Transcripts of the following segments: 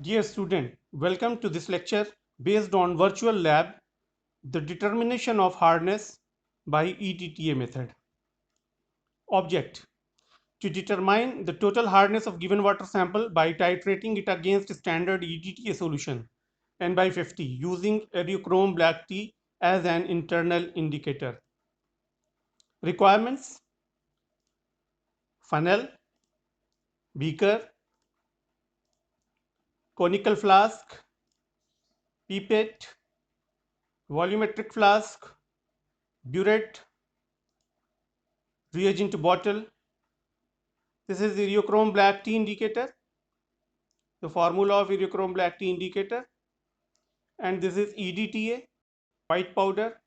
Dear student, welcome to this lecture based on virtual lab, the determination of hardness by EDTA method. Object: to determine the total hardness of given water sample by titrating it against standard EDTA solution N/50 using Eriochrome black tea as an internal indicator. Requirements: funnel, beaker, conical flask, pipette, volumetric flask, burette, reagent bottle. This is the Eriochrome black tea indicator, the formula of Eriochrome black tea indicator, and this is EDTA, white powder,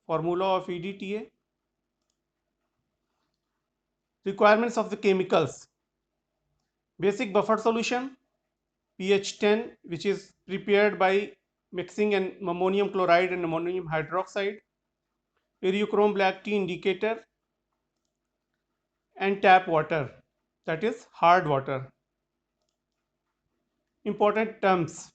formula of EDTA. Requirements of the chemicals: basic buffer solution, pH 10, which is prepared by mixing an ammonium chloride and ammonium hydroxide, Eriochrome black tea indicator, and tap water, that is hard water. Important terms: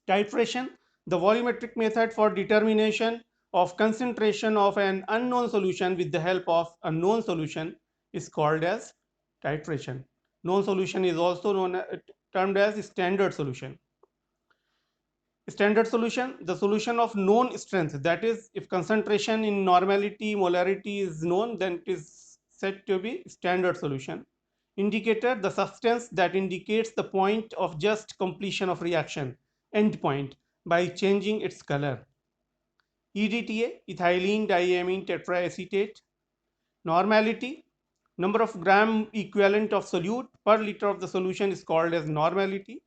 titration, the volumetric method for determination of concentration of an unknown solution with the help of a known solution, is called as titration. Known solution is also termed as standard solution. Standard solution, the solution of known strength, that is, if concentration in normality molarity is known, then it is said to be standard solution. Indicator, the substance that indicates the point of just completion of reaction, end point, by changing its color. EDTA, ethylene diamine tetraacetate. Normality, number of gram equivalent of solute per liter of the solution is called as normality.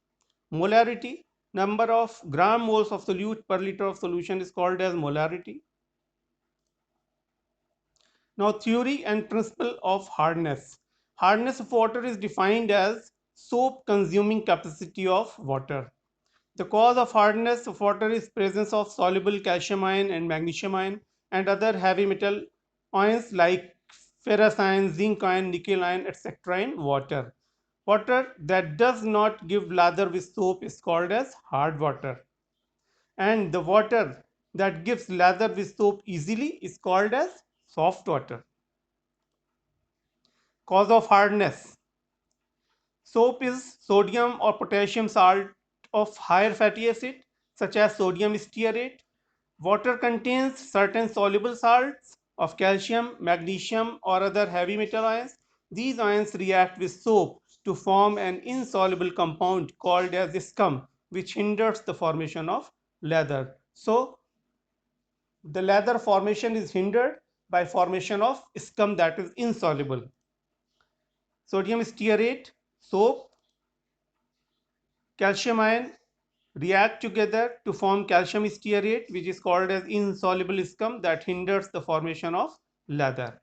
Molarity, number of gram moles of solute per liter of solution is called as molarity. Now, theory and principle of hardness. Hardness of water is defined as soap consuming capacity of water. The cause of hardness of water is presence of soluble calcium ion and magnesium ion and other heavy metal ions like ferrous ion, zinc ion, nickel ion, etc. in water. Water that does not give lather with soap is called as hard water. And the water that gives lather with soap easily is called as soft water. Cause of hardness: soap is sodium or potassium salt of higher fatty acid, such as sodium stearate. Water contains certain soluble salts of calcium, magnesium, or other heavy metal ions. These ions react with soap to form an insoluble compound called as scum, which hinders the formation of lather. So, the lather formation is hindered by formation of scum that is insoluble. Sodium stearate, soap, calcium ion react together to form calcium stearate, which is called as insoluble scum that hinders the formation of lather.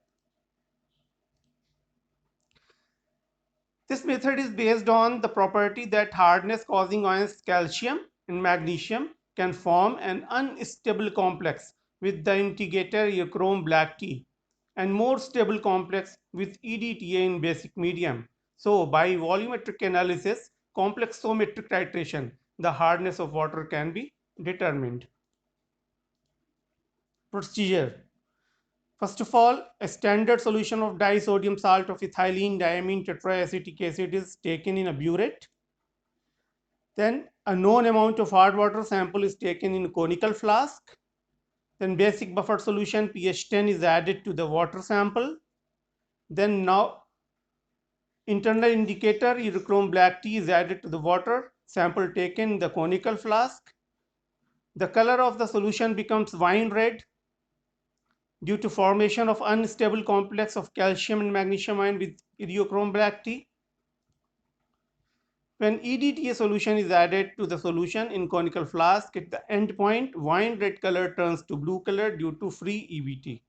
This method is based on the property that hardness causing ions calcium and magnesium can form an unstable complex with the indicator Eriochrome black tea and more stable complex with EDTA in basic medium. So by volumetric analysis, complexometric titration, the hardness of water can be determined. Procedure: first of all, a standard solution of disodium salt of ethylene diamine tetraacetic acid is taken in a burette. Then a known amount of hard water sample is taken in a conical flask. Then basic buffer solution pH 10 is added to the water sample. Then now internal indicator Eriochrome black tea is added to the water sample taken in the conical flask. The color of the solution becomes wine red due to formation of unstable complex of calcium and magnesium ion with Eriochrome black tea. When EDTA solution is added to the solution in conical flask, at the end point, wine red color turns to blue color due to free EBT.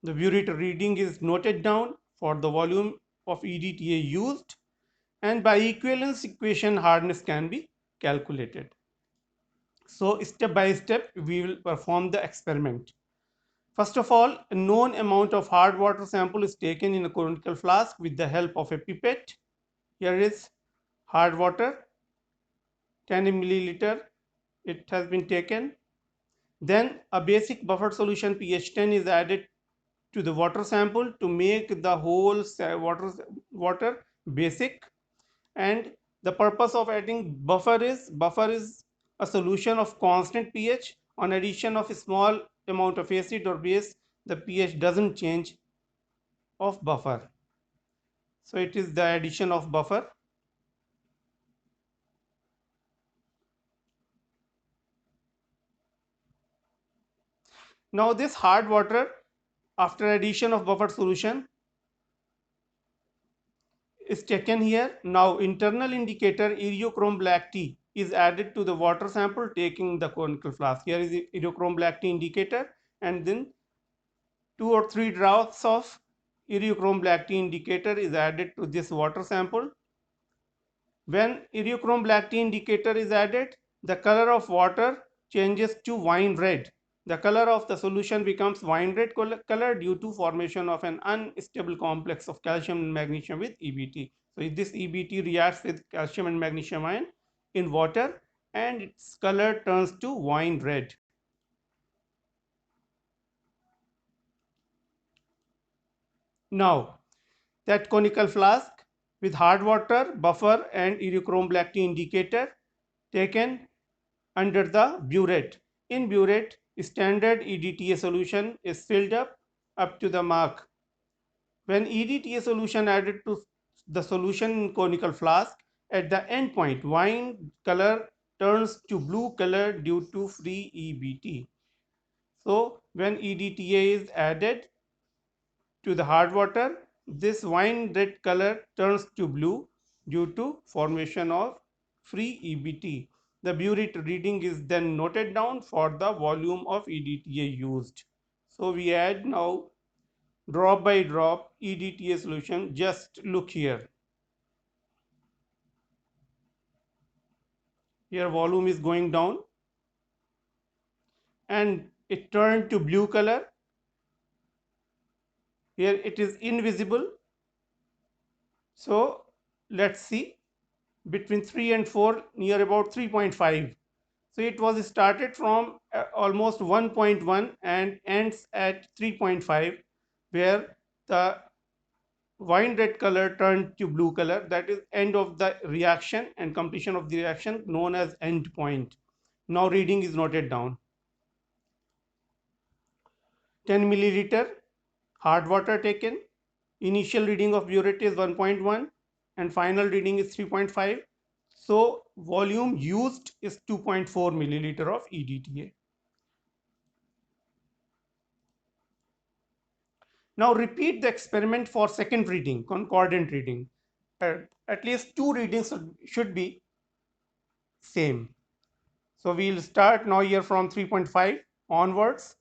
The burette reading is noted down for the volume of EDTA used, and by equivalence equation hardness can be calculated. So step by step we will perform the experiment. First of all, a known amount of hard water sample is taken in a conical flask with the help of a pipette. Here is hard water, 10 milliliter, it has been taken. Then a basic buffered solution pH 10 is added to the water sample to make the whole water basic. And the purpose of adding buffer is a solution of constant pH. On addition of a small amount of acid or base, the pH doesn't change of buffer. So it is the addition of buffer. Now this hard water, after addition of buffered solution, is taken here. Now internal indicator Eriochrome black tea is added to the water sample taking the conical flask. Here is the Eriochrome black tea indicator, and then 2 or 3 drops of Eriochrome black tea indicator is added to this water sample. When Eriochrome black tea indicator is added, the color of water changes to wine red. The color of the solution becomes wine red color due to formation of an unstable complex of calcium and magnesium with EBT. So this EBT reacts with calcium and magnesium ion in water and its color turns to wine red. Now that conical flask with hard water, buffer and Eriochrome black tea indicator taken under the burette. In burette, standard EDTA solution is filled up to the mark. When EDTA solution added to the solution in conical flask, at the end point, wine color turns to blue color due to free EBT. So when EDTA is added to the hard water, this wine red color turns to blue due to formation of free EBT. The burette reading is then noted down for the volume of EDTA used. So we add now drop by drop EDTA solution. Just look here. Here volume is going down and it turned to blue color. Here it is invisible. So let's see, between 3 and 4, near about 3.5. So it was started from almost 1.1 and ends at 3.5, where the wine red color turned to blue color. That is end of the reaction and completion of the reaction, known as end point. Now reading is noted down. 10 milliliter hard water taken. Initial reading of burette is 1.1 and final reading is 3.5. So volume used is 2.4 milliliter of EDTA. Now repeat the experiment for second reading, concordant reading. At least 2 readings should be same. So we'll start now here from 3.5 onwards.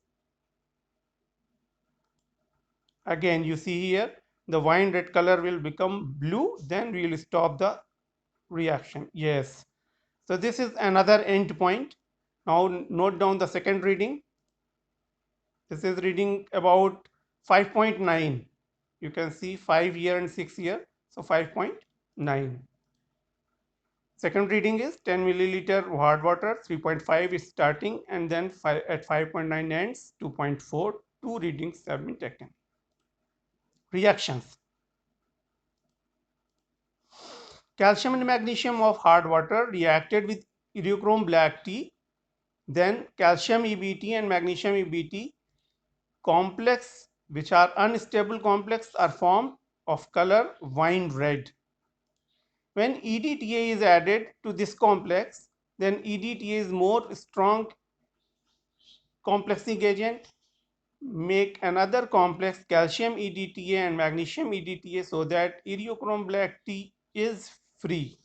Again you see here the wine red color will become blue, then we will stop the reaction. Yes. So this is another end point. Now note down the second reading. This is reading about 5.9. You can see 5 here and 6 here. So 5.9. Second reading is 10 milliliter hard water, 3.5 is starting and then at 5.9 ends, 2.4. 2 readings have been taken. Reactions. Calcium and magnesium of hard water reacted with Eriochrome black tea. Then calcium EBT and magnesium EBT complex, which are unstable complex, are formed of color wine red. When EDTA is added to this complex, then EDTA is more strong complexing agent, make another complex calcium EDTA and magnesium EDTA, so that Eriochrome black tea is free.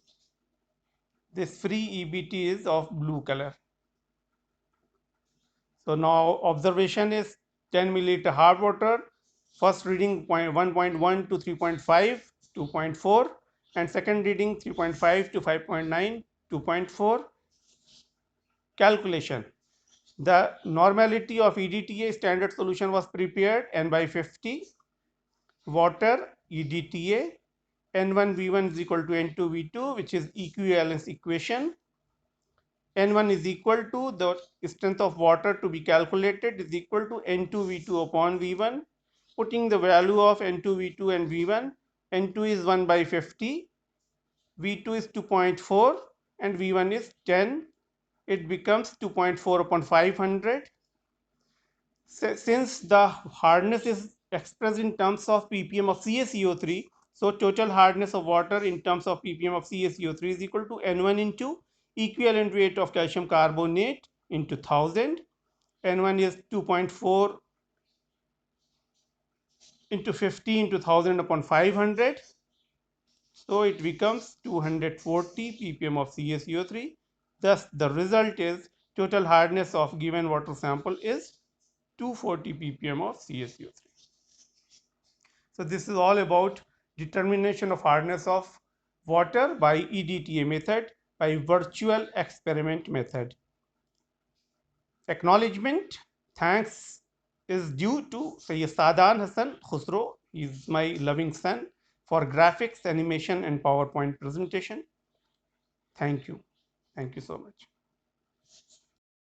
This free EBT is of blue color. So now observation is 10 milliliter hard water, first reading 1.1 to 3.5, 2.4, and second reading 3.5 to 5.9, 2.4. Calculation. The normality of EDTA standard solution was prepared N by 50, water EDTA, N1 V1 is equal to N2 V2, which is equivalence equation. N1 is equal to the strength of water to be calculated is equal to N2 V2 upon V1. Putting the value of N2 V2 and V1, N2 is 1 by 50, V2 is 2.4 and V1 is 10. It becomes 2.4 upon 500. Since the hardness is expressed in terms of ppm of CaCO3, so total hardness of water in terms of ppm of CaCO3 is equal to N1 into equivalent weight of calcium carbonate into 1000. N1 is 2.4 into 50 into 1000 upon 500. So it becomes 240 ppm of CaCO3. Thus the result is total hardness of given water sample is 240 ppm of CaCO3. So this is all about determination of hardness of water by EDTA method, by virtual experiment method. Acknowledgement, thanks is due to Sayyid Sadan Hassan Khusro. He is my loving son, for graphics, animation and PowerPoint presentation. Thank you. Thank you so much.